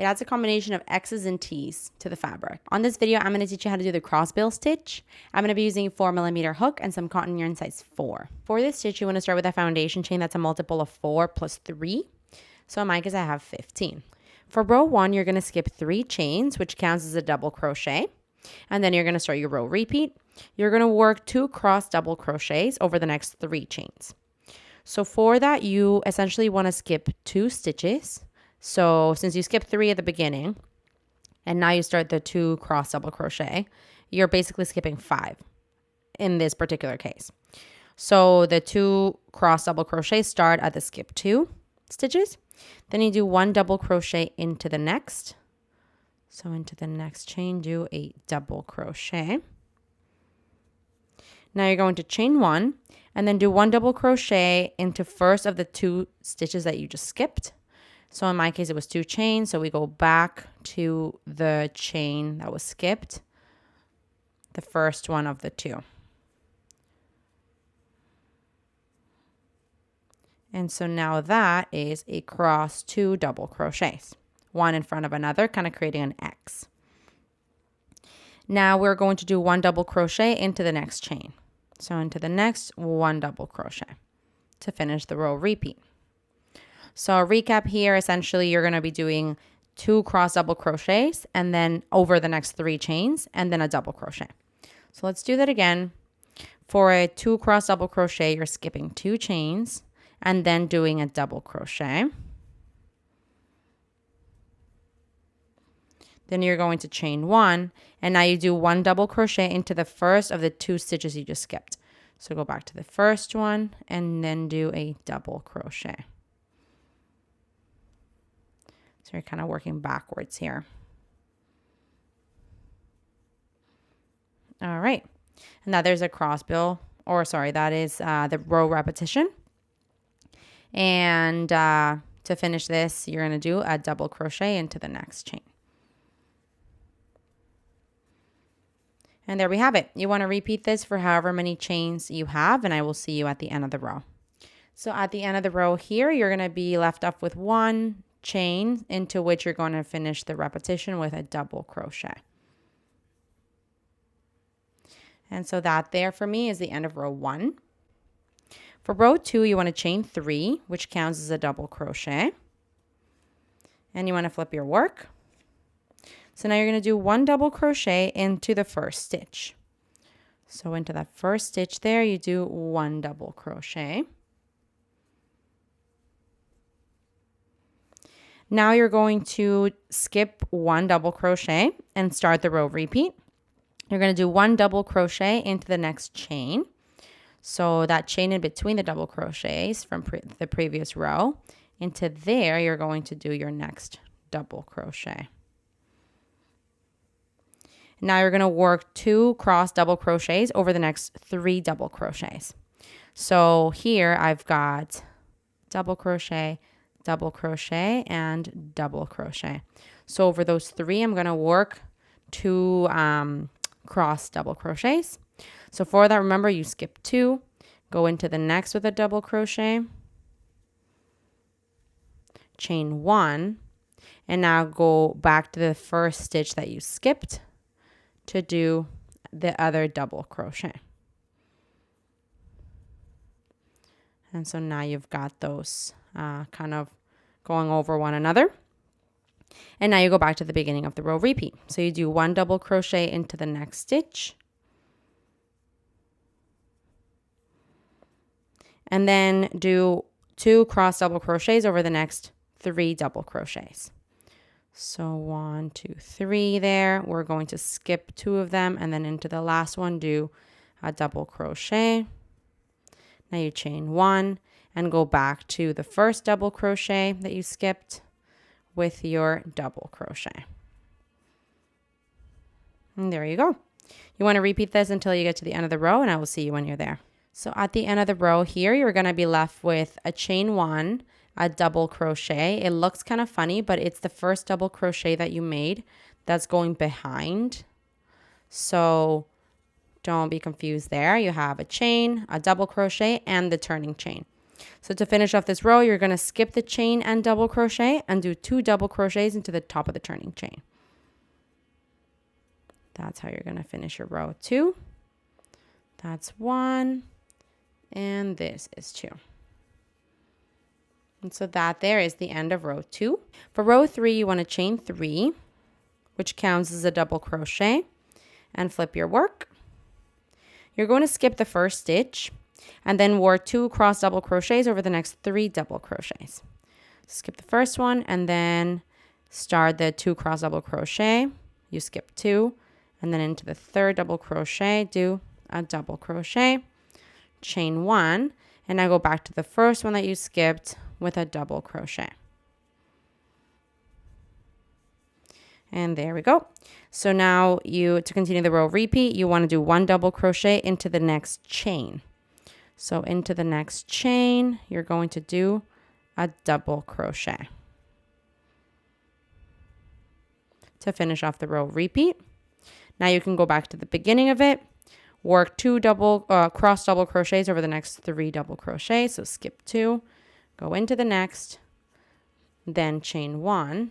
It adds a combination of X's and T's to the fabric. On this video, I'm going to teach you how to do the crossbill stitch. I'm going to be using a 4mm hook and some cotton yarn size 4. For this stitch, you want to start with a foundation chain that's a multiple of 4 plus 3. So in my case, I have 15. For row 1, you're going to skip 3 chains, which counts as a double crochet. And then you're going to start your row repeat. You're going to work 2 cross double crochets over the next 3 chains. So for that, you essentially want to skip 2 stitches. So since you skipped 3 at the beginning, and now you start the 2 cross double crochet, you're basically skipping 5 in this particular case. So the 2 cross double crochet start at the skip 2 stitches. Then you do 1 double crochet into the next. So into the next chain, do a double crochet. Now you're going to chain 1 and then do 1 double crochet into first of the 2 stitches that you just skipped. So in my case, it was 2 chains. So we go back to the chain that was skipped, the first one of the 2. And so now that is a cross 2 double crochets, one in front of another, kind of creating an X. Now we're going to do 1 double crochet into the next chain. So into the next 1 double crochet to finish the row repeat. So recap here, essentially you're going to be doing 2 cross double crochets and then over the next 3 chains and then a double crochet. So let's do that again. For a 2 cross double crochet, you're skipping 2 chains and then doing a double crochet. Then you're going to chain 1 and now you do 1 double crochet into the first of the 2 stitches you just skipped. So go back to the first one and then do a double crochet. So you're kind of working backwards here. All right. And now there's a crossbill, or sorry, that is the row repetition. And to finish this, you're going to do a double crochet into the next chain. And there we have it. You want to repeat this for however many chains you have, and I will see you at the end of the row. So at the end of the row here, you're going to be left off with 1 chain into which you're going to finish the repetition with a double crochet. And so that there for me is the end of row 1. For row 2, you want to chain 3, which counts as a double crochet. And you want to flip your work. So now you're going to do 1 double crochet into the first stitch. So into that first stitch there, you do 1 double crochet. Now you're going to skip 1 double crochet and start the row repeat. You're going to do 1 double crochet into the next chain. So that chain in between the double crochets from the previous row, into there you're going to do your next double crochet. Now you're going to work 2 cross double crochets over the next 3 double crochets. So here I've got double crochet, and double crochet. So over those 3, I'm going to work 2 cross double crochets. So for that, remember you skip 2, go into the next with a double crochet, chain 1, and now go back to the first stitch that you skipped to do the other double crochet. And so now you've got those kind of going over one another. And now you go back to the beginning of the row repeat. So you do 1 double crochet into the next stitch. And then do 2 cross double crochets over the next 3 double crochets. So 1, 2, 3 there. We're going to skip 2 of them and then into the last one do a double crochet. Now you chain 1 and go back to the first double crochet that you skipped with your double crochet. And there you go. You want to repeat this until you get to the end of the row, and I will see you when you're there. So at the end of the row here, you're going to be left with a chain 1, a double crochet. It looks kind of funny, but it's the first double crochet that you made that's going behind. So don't be confused there. You have a chain, a double crochet, and the turning chain. So to finish off this row, you're going to skip the chain and double crochet and do 2 double crochets into the top of the turning chain. That's how you're going to finish your row 2. That's 1, and this is 2. And so that there is the end of row 2. For row 3, you want to chain 3, which counts as a double crochet, and flip your work. You're going to skip the first stitch and then work 2 cross double crochets over the next 3 double crochets. Skip the first one and then start the 2 cross double crochet. You skip 2 and then into the third double crochet, do a double crochet, chain 1, and now go back to the first one that you skipped with a double crochet. And there we go. So now to continue the row repeat, you want to do 1 double crochet into the next chain. So into the next chain, you're going to do a double crochet. To finish off the row repeat. Now you can go back to the beginning of it, work 2 cross double crochets over the next 3 double crochets. So skip 2, go into the next, then chain 1,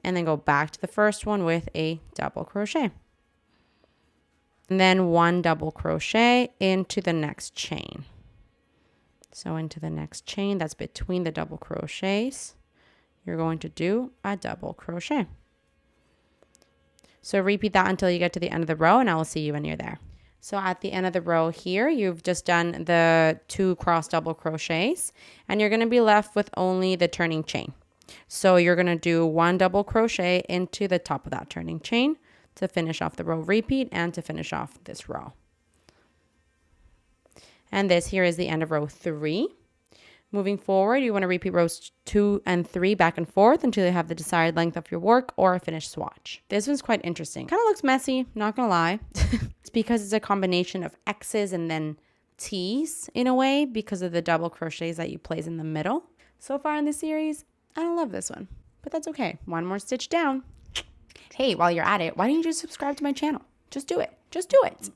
and then go back to the first one with a double crochet. And then 1 double crochet into the next chain. So into the next chain that's between the double crochets, you're going to do a double crochet. So repeat that until you get to the end of the row, and I will see you when you're there. So at the end of the row here, you've just done the 2 cross double crochets, and you're going to be left with only the turning chain. So you're going to do 1 double crochet into the top of that turning chain to finish off the row repeat and to finish off this row. And this here is the end of row 3. Moving forward, you want to repeat rows 2 and 3 back and forth until you have the desired length of your work or a finished swatch. This one's quite interesting. Kind of looks messy, not gonna lie. It's because it's a combination of X's and then T's in a way because of the double crochets that you place in the middle. So far in this series, I don't love this one, but that's okay. 1 more stitch down. Hey, while you're at it, why don't you just subscribe to my channel? Just do it. Just do it.